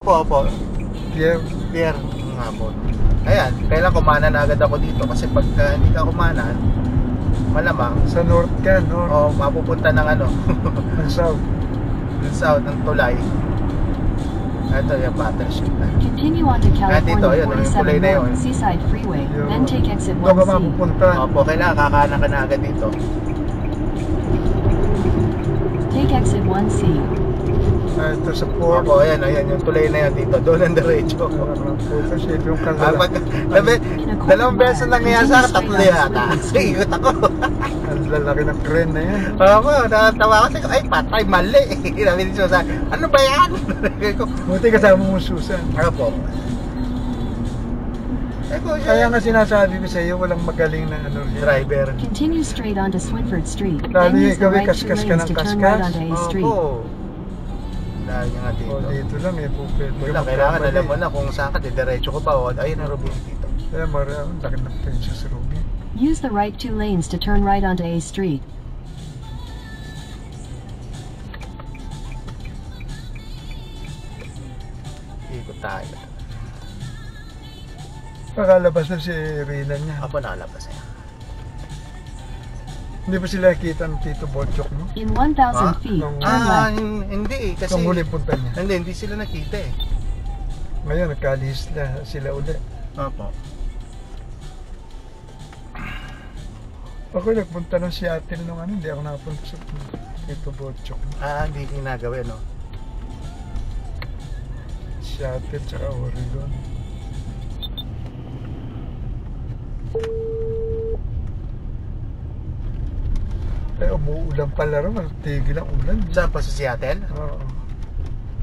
Opo. Pierre. Pierre nga po. Ayan, kailan kumana na agad ako dito kasi pagka hindi ka kumana, malamang Sa north ka, no? o mapupunta ng ano, Ang south. yung south ng Tulay. Ito yung battleship na. Continue on to California dito, ayun, yung tulay 47 na yun. North Seaside Freeway, Yung- then take exit Doon ka 1C. mapupunta. Opo, kailangan kakanan ka na agad dito. Take exit 1C. Ito sa port. Opo, ayan, yung tulay na yan dito. Doon ang diretso. Puta shit, yung Pag, kalala. dalawang beses na nangyayari sa akin, tatlo yata. Ikot ako. Ang lalaki ng crane na yan. Opo, nakatawa ko. Ay, patay, mali. Sabi ni Susan, ano ba yan? Buti kasama mo Susan. Opo. Kaya nga sinasabi ko sa iyo, walang magaling na ano rin. Driver. Continue straight onto Swinford Street, Lalo then use the ikaw ay right two kaskas ka lanes ng to turn kaskas. right onto A Street. Opo. Dahil nga dito. O dito lang eh, pupwede Wala, kailangan alam mo na kung saan ka, diretso ko ba o ayun ang Rubin dito. Kaya marami, laki ng pensya sa Ruby. Use the right two lanes to turn right onto A Street. Ikot tayo. Pakalabas na si Rina niya. Apo nakalabas niya. Hindi ba sila nakita ng Tito Bochok mo? In 1,000 Ah? feet, turn left. Hindi eh, kasi Kung huli punta niya. hindi sila nakita eh. Ngayon, nagkalihis na sila ulit. Opo. Ako nagpunta ng Seattle nung ano, hindi ako napunta sa Tito Bochok. Hindi ginagawa no. Seattle tsaka Oregon. Eh, umuulan pala rin. Tigil ang ulan. Saan pa sa Seattle? Oo.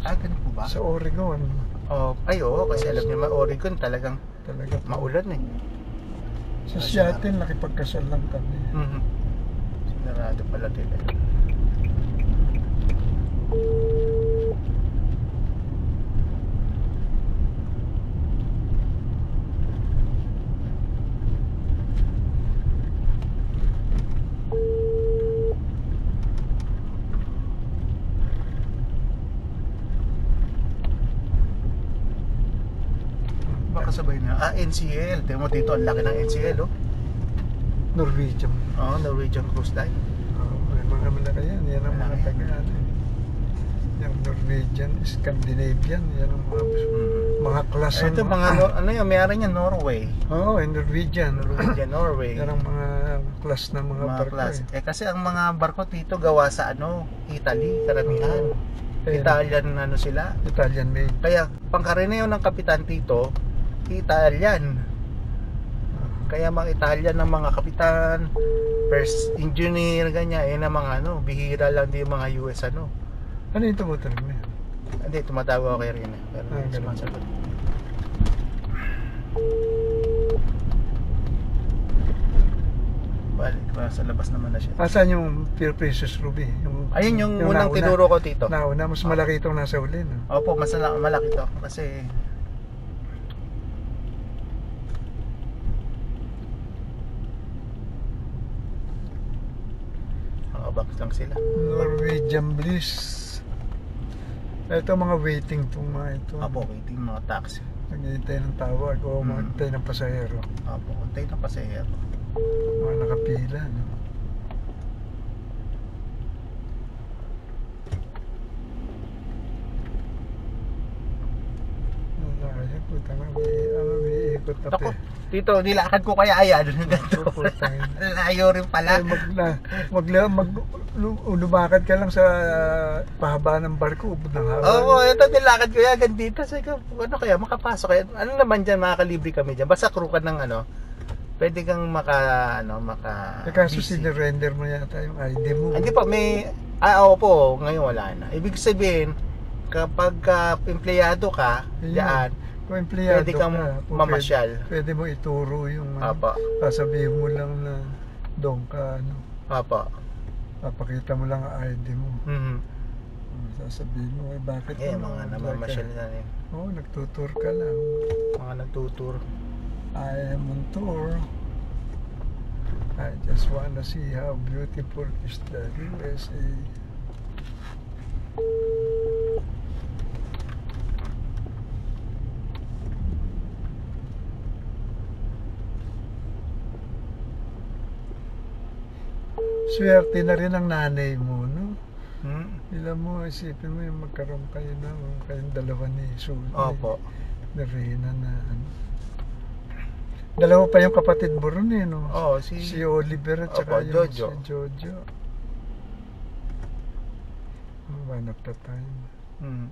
Ganun po ba? Sa Oregon. Oo, kasi alam niyo Oregon talagang Talaga. maulan eh. Sa Seattle, nakipagkasal lang kami. Sinarado pala nila. Baka sabay na. NCL. Tingnan mo dito, ang laki ng NCL, oh. Norwegian. Norwegian Cruise Line. May mga malaki yan. Yan ang mga Malaki. taga ano. Yung Norwegian, Scandinavian. Yan ang mga class. Ito mga, ano yung mayroon niya, Norway. Oo, Norwegian. Norwegian, Norway. Yan ang mga class ng mga barko. Class. Kasi ang mga barko dito gawa sa Italy, karamihan. Italian sila. Italian made. Kaya pangkaraniwan ng kapitan dito, Italian. Kaya mga Italian ng mga kapitan, first engineer, ganyan, ang mga bihira lang din yung mga US Ano yung tumutulog na yan? Hindi, tumatawag ako kay Rina. Pero ganun. sumasagot. Balik, sa labas naman na siya. Asan yung Pure Precious Ruby? Ayun yung unang nauna. tinuro ko dito. Nauna, mas malaki itong nasa uli. No? Opo, mas malaki to. Kasi box lang sila. Norwegian Bliss. Ito mga waiting itong mga ito. Opo, waiting mga taxi. Naghihintay ng tawag o maghintay ng pasahero. Opo, untay ng pasahero. Mga nakapila, no? Ayun, puta na, may ikot na Ako, dito, nilakad ko kaya ayan. Layo rin pala. Lumakad ka lang sa pahaba ng barko, ubod ng haba. Oo, ito nilakad ko yan dito. Sabi ko, ano kaya, makapasok kaya. Ano naman dyan, makakalibre kami dyan. Basta crew ka ng pwede kang maka Kaso sinurrender mo yata yung ID mo. Hindi pa, may, opo, ngayon wala na. Ibig sabihin, kapag empleyado ka, diyan, kung empleyado pwede kang ka, mamasyal. Pwede mo ituro yung Apa. sasabihin mo lang na doon ka, Apa. papakita mo lang ang ID mo. Sasabihin mo, bakit Mga namamasyal na rin. Oo, nagtutour ka lang. Mga nagtutour. I am on tour. I just wanna see how beautiful is the USA. Swerte na rin ang nanay mo, no? Hmm? Ilan mo, isipin mo yung magkaroon kayo ng kayong dalawa ni Suzy. Opo. Ni Rina na ano. Dalawa pa yung kapatid mo ron eh, no? Oo, Si si... Oliver at saka Opo, yung Jojo. si Jojo. Oh, one of the time. Hmm.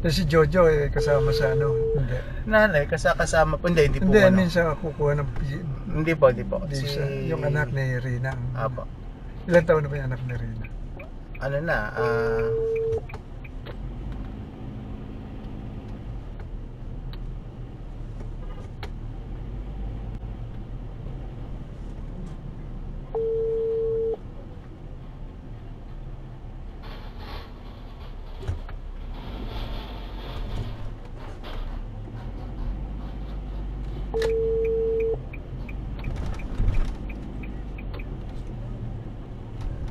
Si Jojo eh, kasama sa ano? Hindi. Nanay, kasama po. Hindi po. Hindi, ano. minsan kukuha ng Hindi po, hindi po. visa. Yung anak ni Rina. Apo. Ilan taon na ba yung anak ni Rina? Ano na,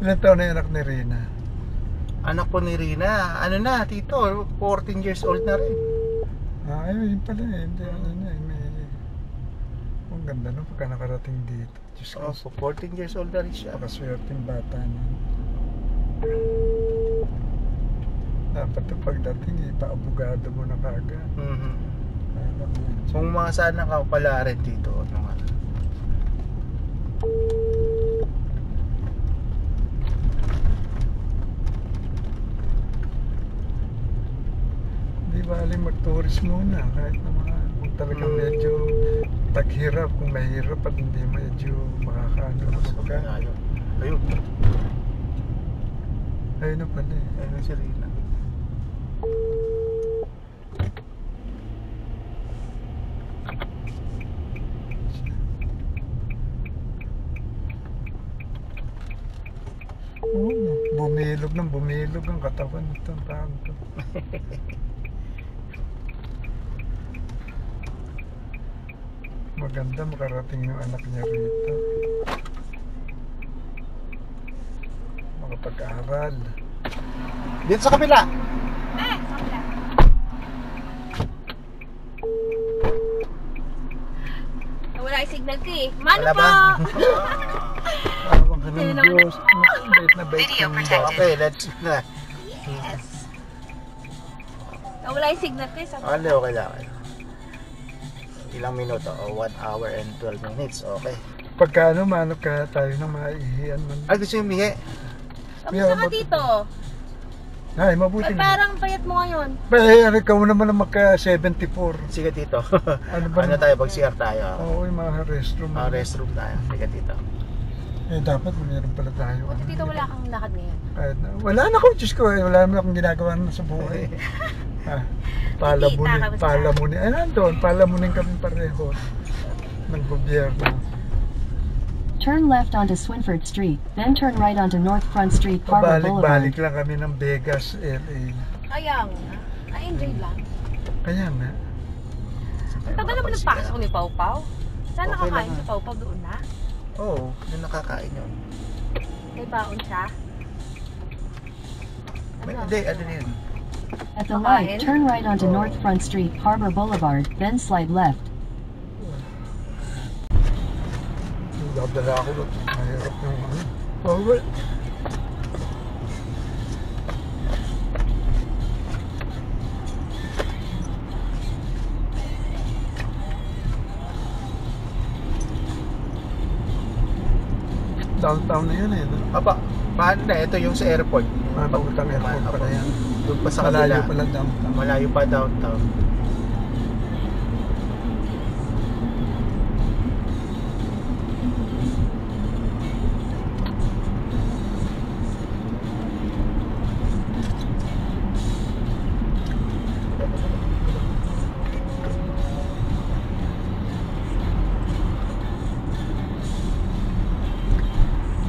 Ilan taon na yung anak ni Rina? anak po ni Rina. Ano na, tito, 14 years old na rin. Ah, ayun yun pala eh. Hindi, ano niya, may... Ang ganda no, pagka nakarating dito. Diyos ko, Opo, 14 years old na rin siya. pakaswerteng bata na. Dapat ito pagdating, ipaabogado mo na kaagad. Mhm. Kaya mo yun. Kung mga sana ka pala rin dito, ano nga. Di bali mag-tourist muna kahit na mga kung talagang medyo taghirap, kung mahirap at hindi medyo makakaano na pagka. Ayun. Ayun. Ayun na pala eh. Ayun na si Rina. Oo, bumilog ang katawan nitong taon to. Maganda makarating yung anak niya rito. Makapag-aral. Dito sa kabila. Wala yung signal ko eh. Mano Wala po? ba? Tawag ka ng Sino naman? Diyos. Bait na bait Video ng protected. Okay, let's na. Yes. Wala yung signal ko eh. Sabi ko, Okay, okay lang. Ilang minuto? 1 hour and 12 minutes. Okay. Pagka ano, manok ka tayo ng maihiyan man. Ay, gusto yung mihi? kamusta ka dito? Ay, mabuti Ba't na. parang payat mo ngayon? Pero ikaw naman ang magka-74. Sige, tito. Ano ba? Ano tayo? Pag-CR tayo. Oo, yung mga restroom. Restroom tayo. Sige, tito. Eh, dapat mayroon pala tayo. Buti dito wala kang lakad ngayon. Kahit na, wala na ako, Diyos ko. Wala naman akong ginagawa na sa buhay. Ah, palamunin. Ay, nandun. Palamunin kami pareho ng gobyerno. Turn left onto Swinford Street, then turn right onto North Front Street, Harbor Pabalik-balik Boulevard. lang kami ng Vegas, LA. Kaya nga. I-enjoy lang. Kaya nga. Ang tagal naman nagpasok ni Pau Pau. Saan Okay nakakain lang. si Pau Pau doon na? Oo, yung nakakain yun. May baon siya? Hindi, ano yun? At the Kakain? light, turn right onto North Front Street, Harbor Boulevard, then slide left. Dadala ako doon. Mahirap yung ano. Forward. Downtown na yan eh. No? Apa, paano na? Ito yung sa airport. Papuntang airport pala yan. Doon pa sa Malayo kabila. pala downtown. Malayo pa downtown.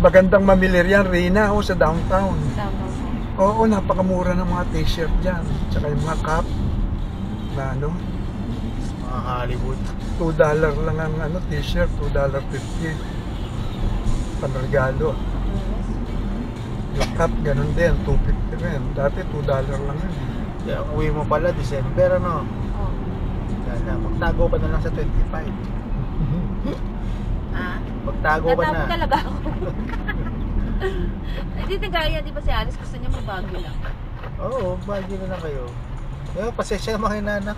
Magandang mamili yan, Rina, sa downtown. Downtown. Oo, napakamura ng mga t-shirt dyan. Tsaka yung mga cap na ano, Mga Hollywood. $2 lang ang ano, t-shirt, $2.50. Panregalo. Black cup, ganun din, 250 rin. Dati $2 lang yun. Kaya ang uwi mo pala, December, ano? Oh. Kaya magtago ka na lang sa 25. Ah? Magtago ka na. Natapos talaga ako. Ay, di gaya, di ba si Alice gusto niya mag-Baguio lang? Oo, bagyo na lang kayo. Kaya pasensya naman kay nanak.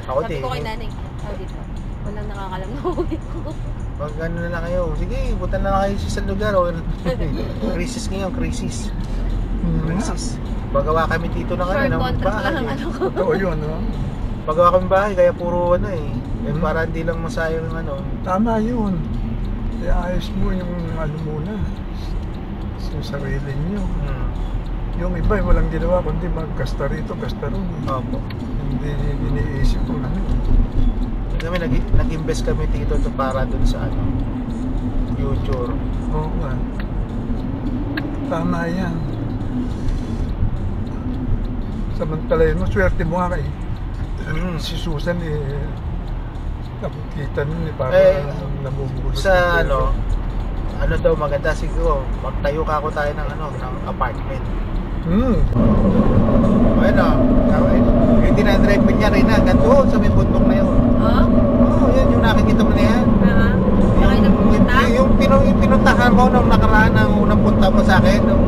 Ako Sabi din. ko kay nanay, dito, walang nakakalam na uwi ko. Pag ano na lang kayo, sige, butan na lang kayo sa isang lugar. O, crisis ngayon, crisis. Crisis. Pagawa kami dito ng Short ng contract lang ang bahay. ano ko. Totoo yun, no? Pagawa kami bahay, kaya puro ano eh. Para hindi lang masayang ano. Tama yun. Kaya ayos mo yung ano muna. Yung sarili nyo. Yung iba, walang ginawa, kundi maggasta rito, gasta ron. Opo. Hindi iniisip ko ano. Kami nag-invest kami dito to para dun sa ano, future. Oo nga. Tama yan. Samantalayin mo, swerte mo nga kay si Susan eh, nakikita nun eh, parang namumulot. Sa ano daw maganda siguro, magtayo ka ako tayo ng ano, ng apartment. Bueno, yung dinadrive mo niya rin hanggang doon sa may bundok na yun. Oo, yan yung nakikita mo na yan. Sakay na pumunta? Yung pinuntahan mo nung nakaraan ng unang punta mo sa akin, nung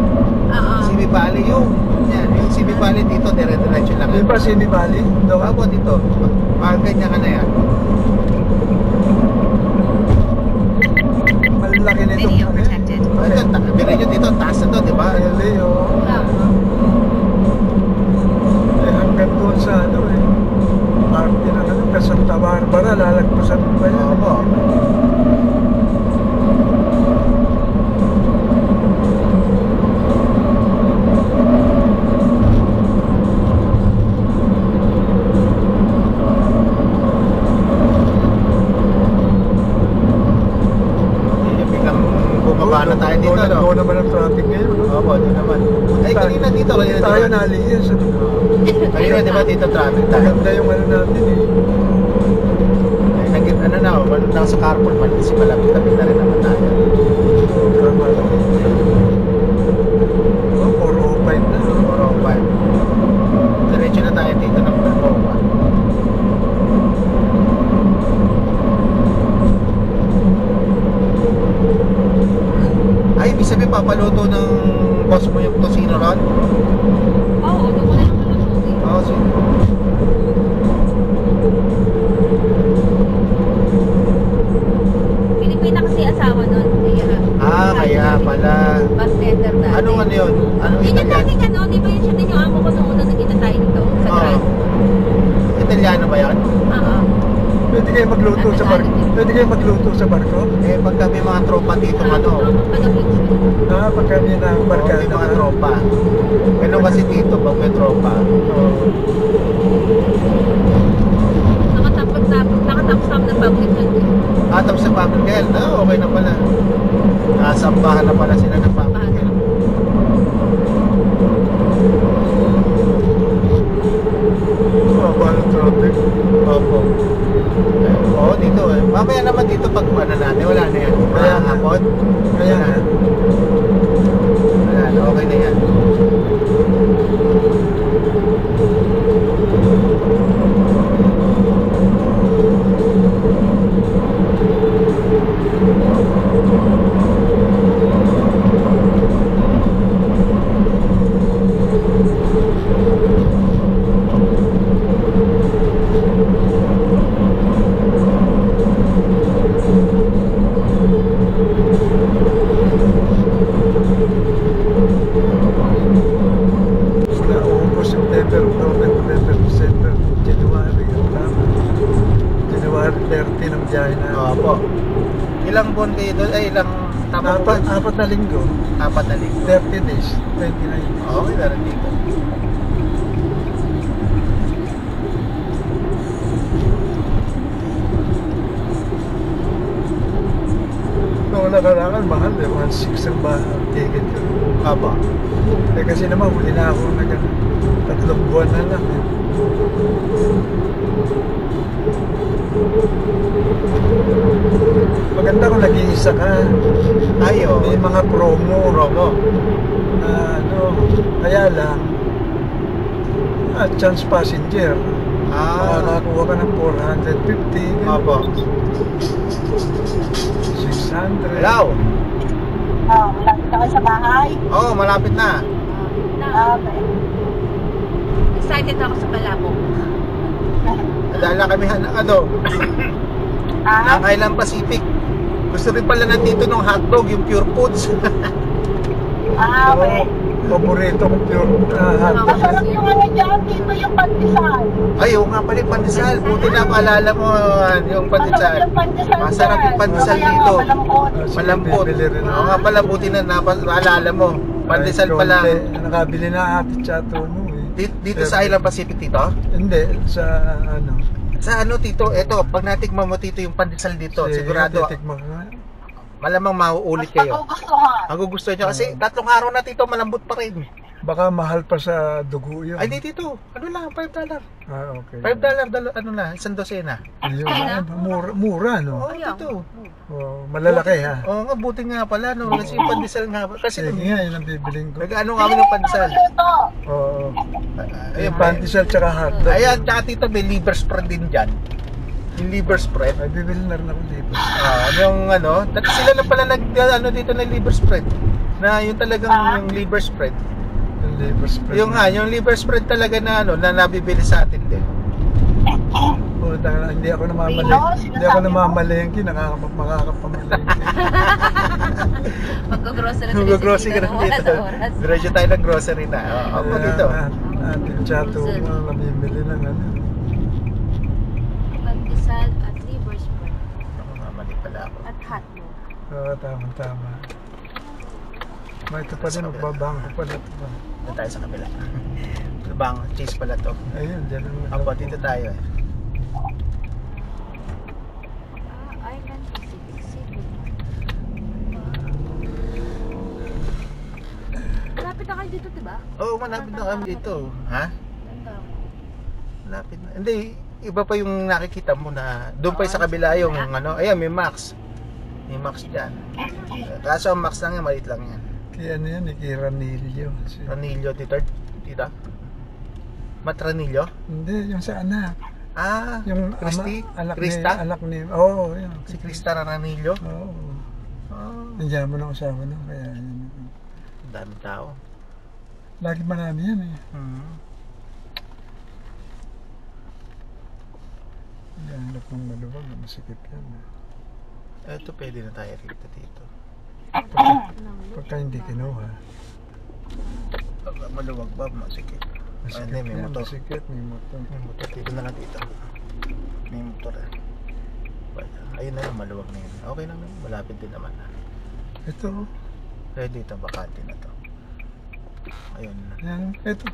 Simi Valley yung Simi Valley dito, dire-diretso lang. Di ba Simi Valley? Ako dito, ganyan ka na yan. Malaki nito. Video protected. Biro nyo dito, taas na to, di ba? Ay, Leo. Eh, hanggang doon sa ano eh. Party na ano, Santa Barbara, lalagpasan mo ba yan? Oo. Bumaba na tayo dito, no? Doon naman ang traffic ngayon, no? Opo, doon naman. Ay, kanina dito. Hindi tayo naliis. Kanina, di ba dito traffic tayo? Maganda yung ano natin eh. Ay, ano na, wala na sa carpool man kasi malapit-lapit na rin naman tayo. Tama lang. Oh, 405 na. 405. Diretso na tayo dito ng Balboa. Ay, ibig sabihin papaluto ng boss mo yung tosino ron? Oo, doon ko na lang maluluti. Oo, sige. Pilipina kasi asawa nun. Kaya pala. Bartender dati. Anong ano yun? Anong Yun yung Italiano? dating ano, di ba yun siya din yung amo ko nung una nagkita tayo dito sa Oo. Grand? Italiano ba yun? Oo. Pwede kayo magluto sa barko? Pwede kayo magluto sa barko? Eh, pag kami mga tropa dito, ano? Pag kami na Oo, barkada. may mga tropa. Ganun kasi dito, pag may tropa. Nakatapos kami ng public health. Tapos sa public health, okay na pala. Nasambahan na pala sila ng public health. Paano traffic? Opo. Oo, dito eh. Mamaya naman dito pag ano natin, wala na yan. Kaya nga. Hapon. Kaya nga. Wala na, okay na yan. September, October, November, December, January, tama. January 30 ng biyahe na. Opo. Ilang buwan kayo doon? Ay, ilang tapos Apat na linggo, 4 na linggo. 30 days, 29 days. Okay na rin dito. Noong nakarakan, mahal eh, 1.6 ang ticket ko. Opo. Eh kasi naman, huli na ako na gano'n. 3 buwan na lang eh. Maganda kung nag-iisa ka. Ayo. May mga promo. Promo. na ano, kaya lang, chance passenger. Makakakuha ka ng 450, Opo. 600. Hello? Malapit na kayo sa bahay. Oo, malapit na. Okay. Excited ako sa Palabok. Dala kami ng Island Pacific. Gusto rin pala nandito ng hotdog, yung Pure Foods. Okay. Paborito ko pure hotdog. Masarap yung ano dyan, dito yung pandesal. Ay, oo nga pala yung pandesal. Buti na paalala mo yung pandesal. Masarap yung pandesal. Masarap yung pandesal dito. Malambot. Malambot. Bibili rin Oo nga pala, buti na naalala mo. Pandesal pala. Nakabili na ate chato mo eh. Dito sa Island Pacific, Tito? Hindi, sa ano. Sa ano, Tito? Eto, pag natikman mo, Tito, yung pandesal dito, sigurado, titikman ko nga. malamang mauulit kayo. Magugustuhan. Ang gusto nyo, kasi 3 araw na, Tito, malambot pa rin. Baka mahal pa sa dugo yun. Ay, di, Tito. Ano lang, $5. Okay. $5, ano na, isang dosena. Ayun, mura no? Oo, Tito. Malalaki ha. Oo nga, buti nga pala, no? Kasi yung pandesal nga, kasi Sige nga, yun ang bibiling ko. nag-ano kami ng pandesal. Ito. Oo. Ayun, Pantisal tsaka hotdog. ayan, tsaka Tito, may liver spread din dyan. Yung liver spread. Ay, bibili na rin ako dito. Yung ano, sila na pala ano dito na liver spread. Na yung talagang yung liver spread. Yung liver spread. Yung liver spread talaga na ano, na nabibili sa atin din. Hindi ako namamalengke. Hindi ako namamalengke, makakapamalengke. Mag-grocery Mag-grocery ka na dito. Diretso tayo ng grocery na. Opo, dito. Ate chato mo, namimili ng ano. Pandesal at liver spread. Mali pala ako. At hotdog. Oo, tama. May ito pa din, magbabangko pala ito pa. Dito tayo sa kabila. Bang, cheese pala to. Ayun, dyan ang Opo, dito tayo eh. Island Pacific City. Malapit na kayo dito, diba? Oo, malapit na kami dito. Ha? Tanda ko. Malapit na. Hindi, iba pa yung nakikita mo na doon pa sa kabila yung ano, ayan, may Max. May Max dyan. Kaso ang Max lang yan, maliit lang yan. ano yan, Ranillo. Ranillo, Tito? Matranillo? Hindi, yung sa anak. Yung Christy? anak Krista? ni, oo, yun. Si Krista Ranillo? Oo. Oh, Nandiyan mo na usawa na, kaya yun. dami tao. Lagi marami yan eh. Yan, hanap ng maluwag, masikip yan. Ito, pwede na tayo rito dito. Pagka hindi kinuha. Maluwag ba? Masikip. Masikip Hindi, may yan, motor. masikip, may motor. May motor. Dito na lang dito. May motor eh. Ayun na lang, maluwag na yun. Okay lang naman. Malapit din naman. Ito, Kaya dito, bakante na to. Ayun. yan, ito.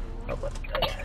Ayan.